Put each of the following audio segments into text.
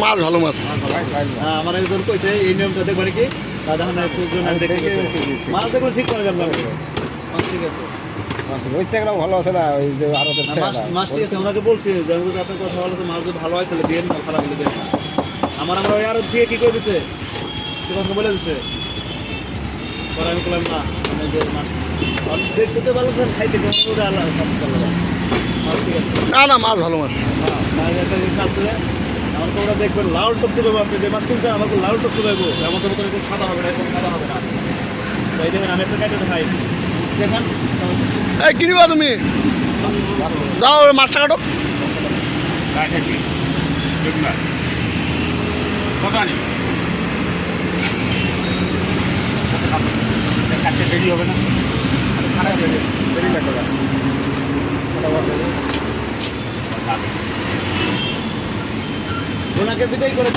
মাছ ভালো মাছ। আমার একজন কইছে এই নিয়মটা দেখবেন কি দাদা মাছ দেখুন ঠিক করে যাবেন। ঠিক আছে ভালো আছে না ওই যে আরো মাছ ঠিক আছে ওনাকে বলছি আপনার কথা ভালো আছে মাছ যদি ভালো হয় তাহলে দিয়ে খারাপ হলে দেন না। আমরা ওই আরো দিয়ে কি করে দিছে সে কথা বলে দিছে পরে আমি বললাম না মানে যে মাছ দেখতে তো ভালো খাইতে ওটা আল্লাহ ঠিক আছে। না না মাছ ভালো মাছ। আমার তো ওরা দেখবেন লাল টকতে পাবো আপনি যে মাছ কিনছেন আমাকে লাল টকতে পাবো এমন তো মতন সাদা হবে না এরকম সাদা হবে না। তাই দেখেন আমি একটা কাটে খাই দেখেন এই কিনিবা তুমি যাও মাছটা কাটো। দেরি হবে না দেরি লাগবে না ওনাকে বিদায় করে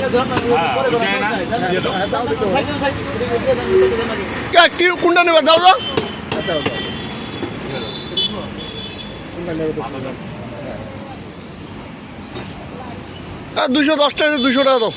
কি কোনটা নেবা দাও দাও। আচ্ছা 210 টাকা 200 টাকা দাও।